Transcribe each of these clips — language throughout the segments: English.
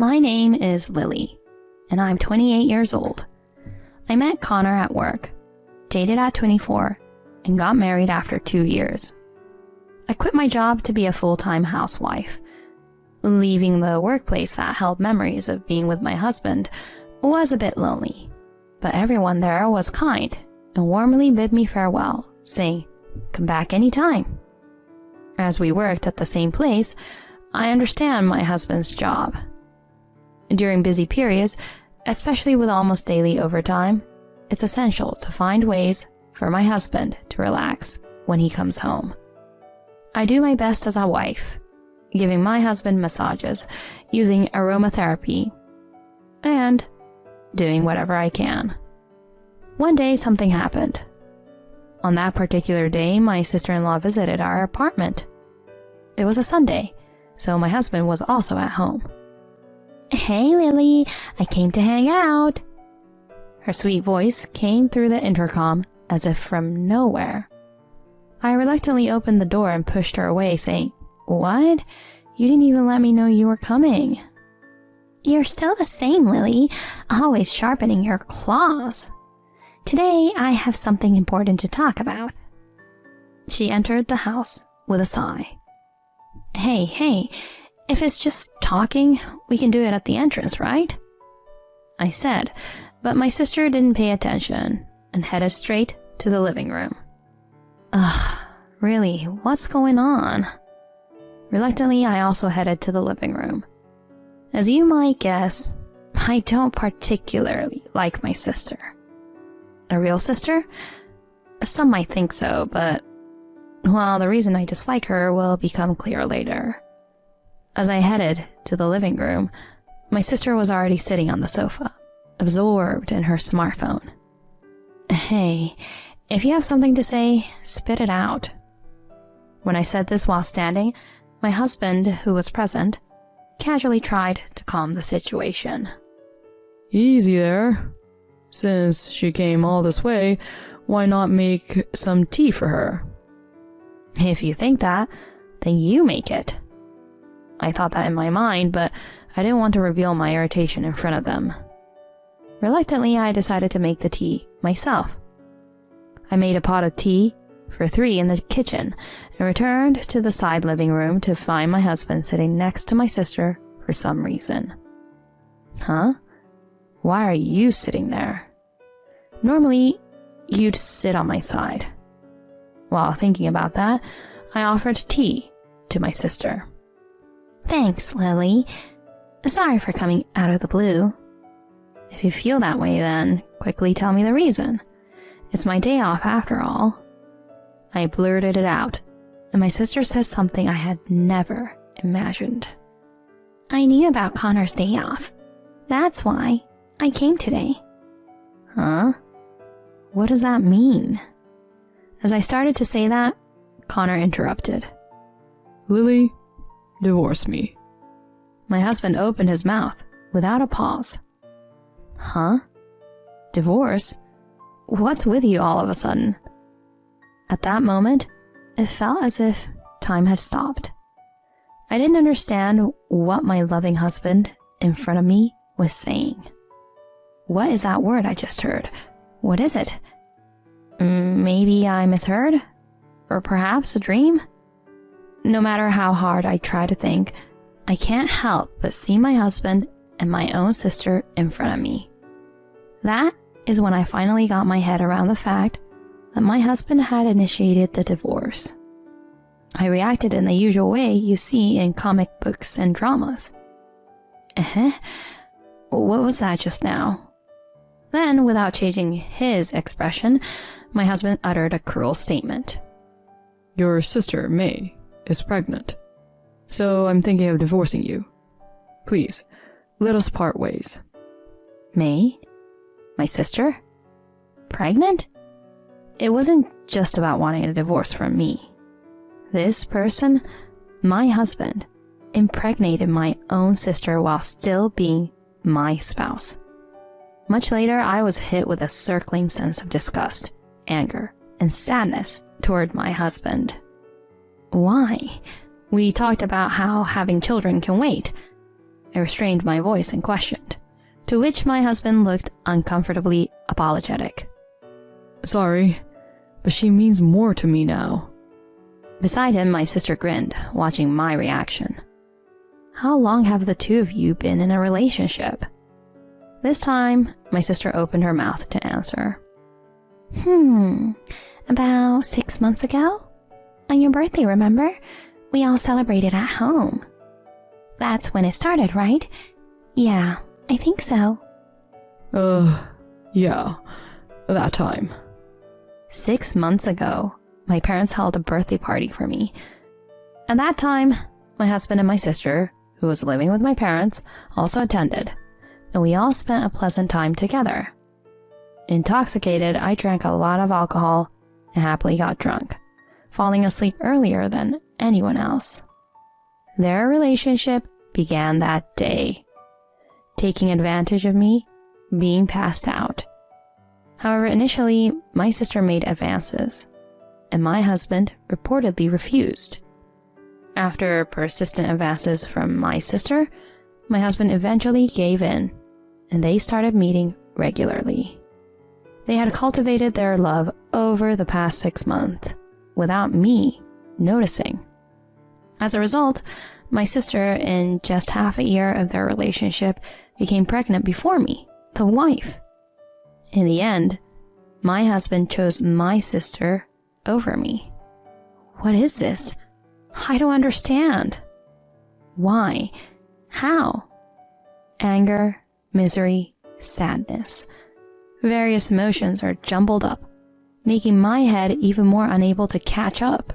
My name is Lily, and I'm 28 years old. I met Connor at work, dated at 24, and got married after 2 years. I quit my job to be a full-time housewife. Leaving the workplace that held memories of being with my husband was a bit lonely, but everyone there was kind and warmly bid me farewell, saying, "Come back anytime." As we worked at the same place, I understand my husband's job. During busy periods, especially with almost daily overtime, it's essential to find ways for my husband to relax when he comes home. I do my best as a wife, giving my husband massages, using aromatherapy, and doing whatever I can. One day something happened. On that particular day, my sister-in-law visited our apartment. It was a Sunday, so my husband was also at home. "Hey, Lily, I came to hang out." Her sweet voice came through the intercom as if from nowhere. I reluctantly opened the door and pushed her away, saying, "What? You didn't even let me know you were coming." "You're still the same, Lily, always sharpening your claws. Today I have something important to talk about." She entered the house with a sigh. Hey, if it's just talking, we can do it at the entrance, right?" I said, but my sister didn't pay attention and headed straight to the living room. Ugh, really, what's going on? Reluctantly, I also headed to the living room. As you might guess, I don't particularly like my sister. A real sister? Some might think so, but, well, the reason I dislike her will become clear later. As I headed to the living room, my sister was already sitting on the sofa, absorbed in her smartphone. "Hey, if you have something to say, spit it out." When I said this while standing, my husband, who was present, casually tried to calm the situation. "Easy there. Since she came all this way, why not make some tea for her?" "If you think that, then you make it." I thought that in my mind, but I didn't want to reveal my irritation in front of them. Reluctantly, I decided to make the tea myself. I made a pot of tea for 3 in the kitchen and returned to the side living room to find my husband sitting next to my sister for some reason. "Huh? Why are you sitting there? Normally, you'd sit on my side." While thinking about that, I offered tea to my sister. "Thanks, Lily. Sorry for coming out of the blue." "If you feel that way, then quickly tell me the reason. It's my day off after all." I blurted it out, and my sister said something I had never imagined. "I knew about Connor's day off. That's why I came today." "Huh? What does that mean?" As I started to say that, Connor interrupted. "Lily, divorce me." My husband opened his mouth without a pause. "Huh? Divorce? What's with you all of a sudden?" At that moment, it felt as if time had stopped. I didn't understand what my loving husband in front of me was saying. What is that word I just heard? What is it? Maybe I misheard? Or perhaps a dream? No matter how hard I try to think, I can't help but see my husband and my own sister in front of me. That is when I finally got my head around the fact that my husband had initiated the divorce. I reacted in the usual way you see in comic books and dramas. What was that just now? Then, without changing his expression, my husband uttered a cruel statement. "Your sister, May, is pregnant, so I'm thinking of divorcing you. Please, let us part ways." May? My sister? Pregnant? It wasn't just about wanting a divorce from me. This person, my husband, impregnated my own sister while still being my spouse. Much later, I was hit with a circling sense of disgust, anger, and sadness toward my husband. Why? We talked about how having children can wait. I restrained my voice and questioned, to which my husband looked uncomfortably apologetic. Sorry, but she means more to me now. Beside him, my sister grinned, watching my reaction. How long have the two of you been in a relationship? This time, my sister opened her mouth to answer. About 6 months ago? On your birthday, remember? We all celebrated at home. That's when it started, right? Yeah, I think so. Yeah, that time. 6 months ago, my parents held a birthday party for me. At that time, my husband and my sister, who was living with my parents, also attended, and we all spent a pleasant time together. Intoxicated, I drank a lot of alcohol and happily got drunk, falling asleep earlier than anyone else. Their relationship began that day, taking advantage of me being passed out. However, initially, my sister made advances, and my husband reportedly refused. After persistent advances from my sister, my husband eventually gave in, and they started meeting regularly. They had cultivated their love over the past 6 months, without me noticing. As a result, my sister, in just half a year of their relationship, became pregnant before me, the wife. In the end, my husband chose my sister over me. What is this? I don't understand. Why? How? Anger, misery, sadness. Various emotions are jumbled up, making my head even more unable to catch up.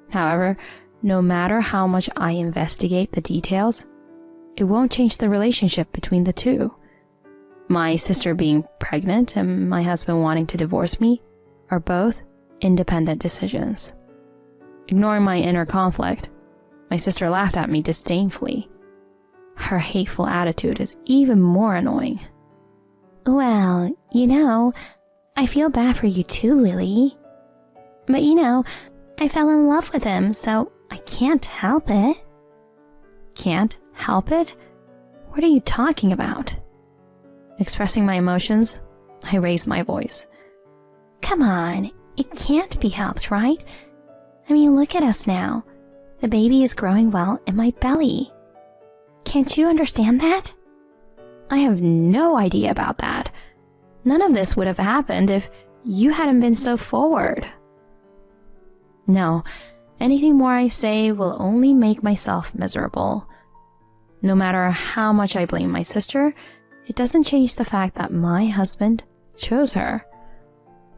However, no matter how much I investigate the details, it won't change the relationship between the two. My sister being pregnant and my husband wanting to divorce me are both independent decisions. Ignoring my inner conflict, my sister laughed at me disdainfully. Her hateful attitude is even more annoying. Well, I feel bad for you too, Lily. But I fell in love with him, so I can't help it. Can't help it? What are you talking about? Expressing my emotions, I raised my voice. Come on, it can't be helped, right? I mean, look at us now. The baby is growing well in my belly. Can't you understand that? I have no idea about that. None of this would have happened if you hadn't been so forward. No, anything more I say will only make myself miserable. No matter how much I blame my sister, it doesn't change the fact that my husband chose her.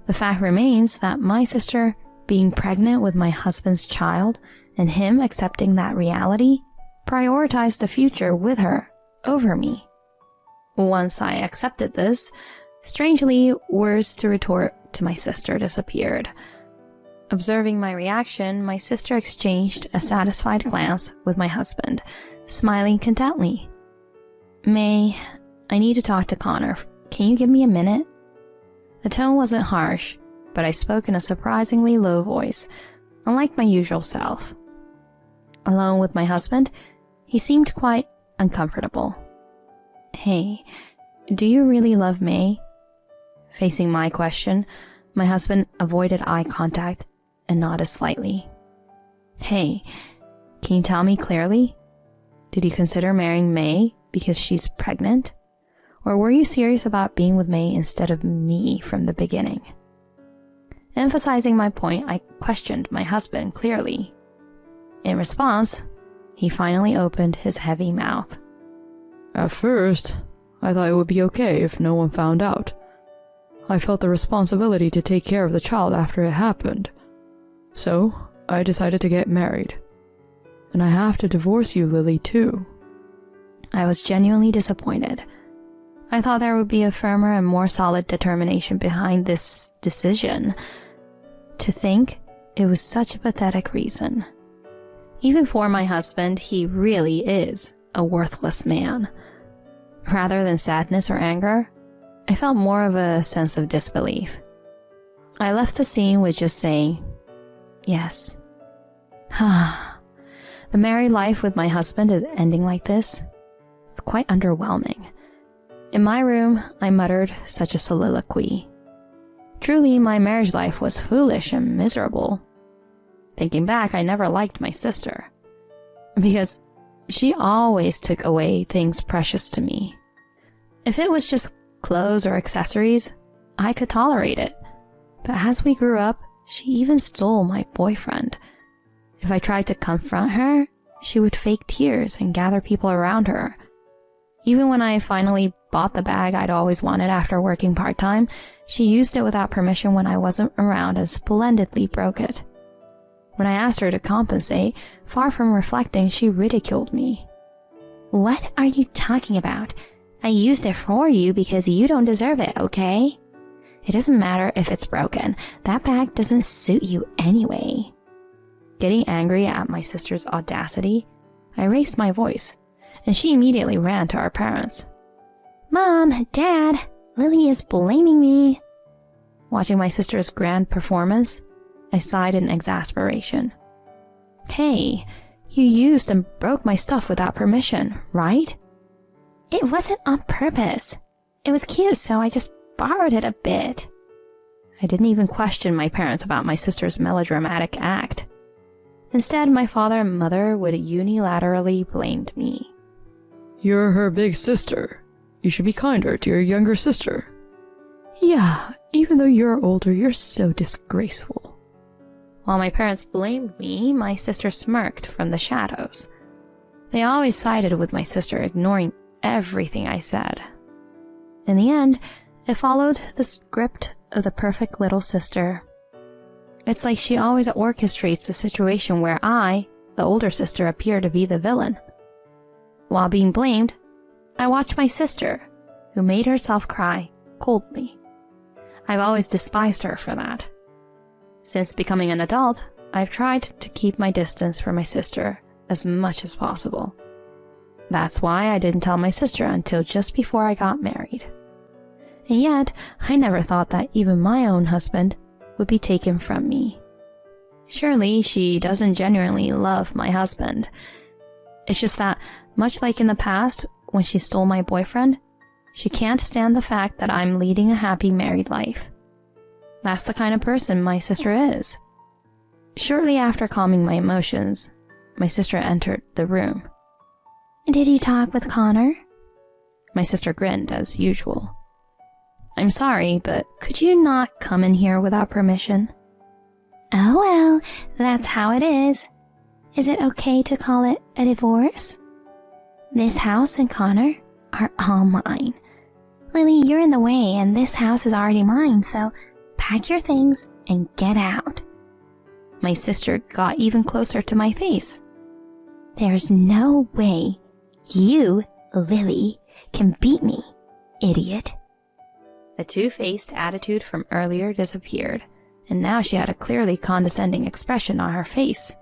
The fact remains that my sister being pregnant with my husband's child and him accepting that reality prioritized the future with her over me. Once I accepted this, strangely, words to retort to my sister disappeared. Observing my reaction, my sister exchanged a satisfied glance with my husband, smiling contently. May, I need to talk to Connor. Can you give me a minute? The tone wasn't harsh, but I spoke in a surprisingly low voice, unlike my usual self. Alone with my husband, he seemed quite uncomfortable. Hey, do you really love May? Facing my question, my husband avoided eye contact and nodded slightly. Hey, can you tell me clearly? Did you consider marrying May because she's pregnant? Or were you serious about being with May instead of me from the beginning? Emphasizing my point, I questioned my husband clearly. In response, he finally opened his heavy mouth. At first, I thought it would be okay if no one found out. I felt the responsibility to take care of the child after it happened. So, I decided to get married. And I have to divorce you, Lily, too. I was genuinely disappointed. I thought there would be a firmer and more solid determination behind this decision. To think it was such a pathetic reason. Even for my husband, he really is a worthless man. Rather than sadness or anger, I felt more of a sense of disbelief. I left the scene with just saying, yes. The married life with my husband is ending like this. felt quite underwhelming. In my room, I muttered such a soliloquy. Truly, my marriage life was foolish and miserable. Thinking back, I never liked my sister, because she always took away things precious to me. If it was just clothes or accessories, I could tolerate it. But as we grew up, she even stole my boyfriend. If I tried to confront her, she would fake tears and gather people around her. Even when I finally bought the bag I'd always wanted after working part-time, she used it without permission when I wasn't around and splendidly broke it. When I asked her to compensate, far from reflecting, she ridiculed me. What are you talking about? I used it for you because you don't deserve it, okay? It doesn't matter if it's broken. That bag doesn't suit you anyway. Getting angry at my sister's audacity, I raised my voice, and she immediately ran to our parents. Mom, Dad, Lily is blaming me. Watching my sister's grand performance, I sighed in exasperation. Hey, you used and broke my stuff without permission, right? It wasn't on purpose. It was cute, so I just borrowed it a bit. I didn't even question my parents about my sister's melodramatic act. Instead, my father and mother would unilaterally blame me. You're her big sister. You should be kinder to your younger sister. Yeah, even though you're older, you're so disgraceful. While my parents blamed me, my sister smirked from the shadows. They always sided with my sister, ignoring everything I said. In the end, it followed the script of the perfect little sister. It's like she always orchestrates a situation where I, the older sister, appear to be the villain. While being blamed, I watched my sister, who made herself cry, coldly. I've always despised her for that. Since becoming an adult, I've tried to keep my distance from my sister as much as possible. That's why I didn't tell my sister until just before I got married. And yet, I never thought that even my own husband would be taken from me. Surely she doesn't genuinely love my husband. It's just that, much like in the past, when she stole my boyfriend, she can't stand the fact that I'm leading a happy married life. That's the kind of person my sister is. Shortly after calming my emotions, my sister entered the room. Did you talk with Connor? My sister grinned as usual. I'm sorry, but could you not come in here without permission? Oh well, that's how it is. Is it okay to call it a divorce? This house and Connor are all mine. Lily, you're in the way and this house is already mine, so pack your things and get out. My sister got even closer to my face. There's no way you, Lily, can beat me, idiot. The two-faced attitude from earlier disappeared, and now she had a clearly condescending expression on her face.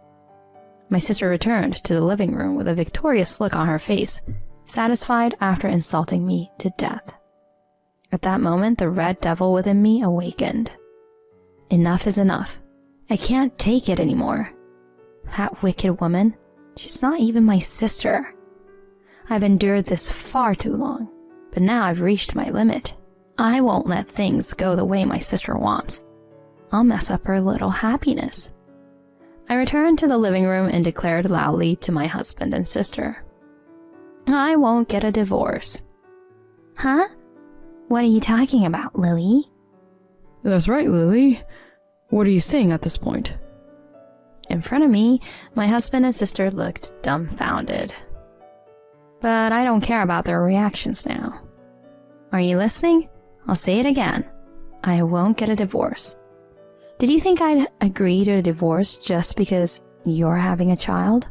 My sister returned to the living room with a victorious look on her face, satisfied after insulting me to death. At that moment, the red devil within me awakened. Enough is enough. I can't take it anymore. That wicked woman, she's not even my sister. I've endured this far too long, but now I've reached my limit. I won't let things go the way my sister wants. I'll mess up her little happiness. I returned to the living room and declared loudly to my husband and sister, I won't get a divorce. Huh? What are you talking about, Lily? That's right, Lily. What are you saying at this point? In front of me, my husband and sister looked dumbfounded. But I don't care about their reactions now. Are you listening? I'll say it again. I won't get a divorce. Did you think I'd agree to a divorce just because you're having a child?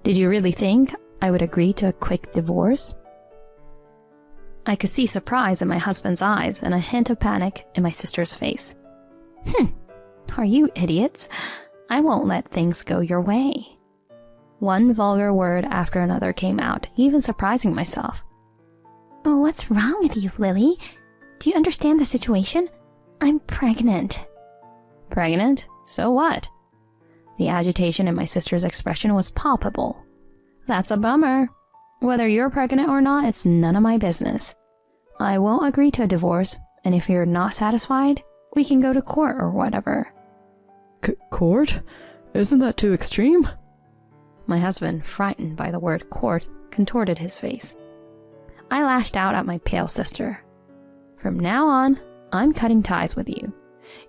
Did you really think I would agree to a quick divorce? I could see surprise in my husband's eyes and a hint of panic in my sister's face. Are you idiots? I won't let things go your way. One vulgar word after another came out, even surprising myself. Oh, what's wrong with you, Lily? Do you understand the situation? I'm pregnant. Pregnant? So what? The agitation in my sister's expression was palpable. That's a bummer. Whether you're pregnant or not, it's none of my business. I won't agree to a divorce, and if you're not satisfied, we can go to court or whatever. Court? Isn't that too extreme? My husband, frightened by the word court, contorted his face. I lashed out at my pale sister. From now on, I'm cutting ties with you.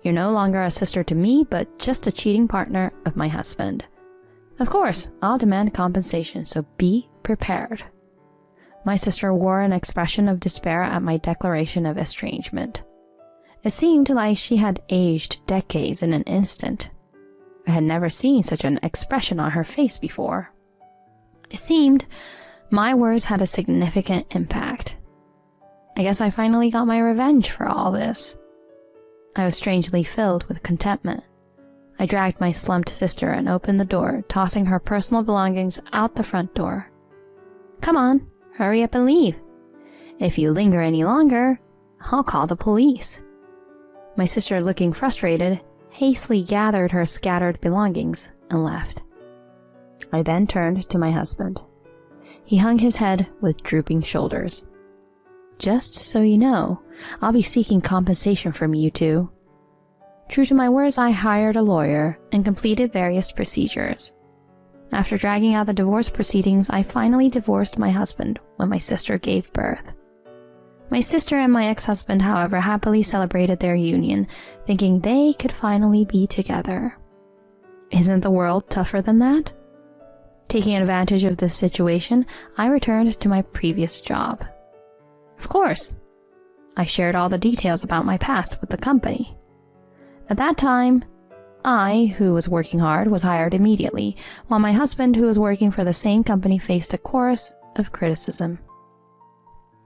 You're no longer a sister to me, but just a cheating partner of my husband. Of course, I'll demand compensation, so be prepared. My sister wore an expression of despair at my declaration of estrangement. It seemed like she had aged decades in an instant. I had never seen such an expression on her face before. It seemed my words had a significant impact. I guess I finally got my revenge for all this. I was strangely filled with contentment. I dragged my slumped sister and opened the door, tossing her personal belongings out the front door. Come on, hurry up and leave. If you linger any longer, I'll call the police. My sister, looking frustrated, hastily gathered her scattered belongings and left. I then turned to my husband. He hung his head with drooping shoulders. Just so you know, I'll be seeking compensation from you two. True to my words, I hired a lawyer and completed various procedures. After dragging out the divorce proceedings, I finally divorced my husband when my sister gave birth. My sister and my ex-husband, however, happily celebrated their union, thinking they could finally be together. Isn't the world tougher than that? Taking advantage of this situation, I returned to my previous job. Of course, I shared all the details about my past with the company. At that time, I, who was working hard, was hired immediately, while my husband, who was working for the same company, faced a chorus of criticism.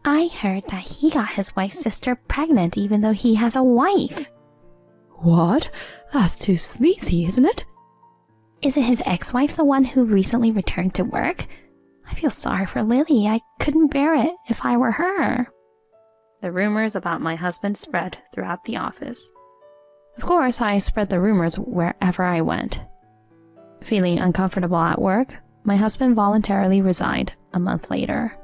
I heard that he got his wife's sister pregnant even though he has a wife. What? That's too sleazy, isn't it? Isn't his ex-wife the one who recently returned to work? I feel sorry for Lily. I couldn't bear it if I were her. The rumors about my husband spread throughout the office. Of course, I spread the rumors wherever I went. Feeling uncomfortable at work, my husband voluntarily resigned a month later.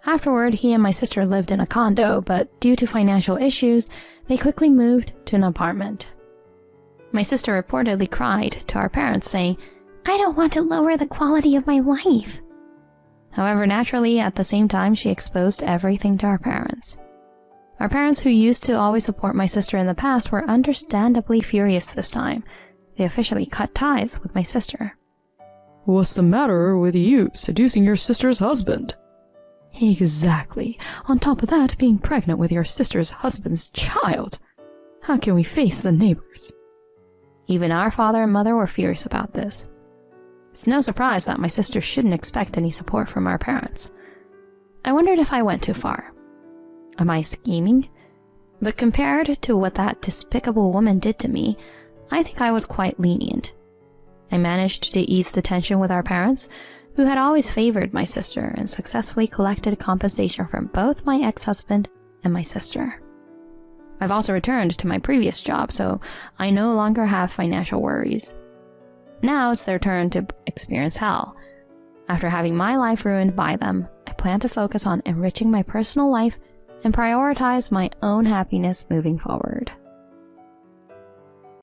Afterward, he and my sister lived in a condo, but due to financial issues, they quickly moved to an apartment. My sister reportedly cried to our parents, saying, "I don't want to lower the quality of my life." However, naturally, at the same time, she exposed everything to our parents. Our parents, who used to always support my sister in the past, were understandably furious this time. They officially cut ties with my sister. What's the matter with you seducing your sister's husband? Exactly. On top of that, being pregnant with your sister's husband's child. How can we face the neighbors? Even our father and mother were furious about this. It's no surprise that my sister shouldn't expect any support from our parents. I wondered if I went too far. Am I scheming? But compared to what that despicable woman did to me, I think I was quite lenient. I managed to ease the tension with our parents, who had always favored my sister, and successfully collected compensation from both my ex-husband and my sister. I've also returned to my previous job, so I no longer have financial worries. Now it's their turn to experience hell. After having my life ruined by them, I plan to focus on enriching my personal life and prioritize my own happiness moving forward.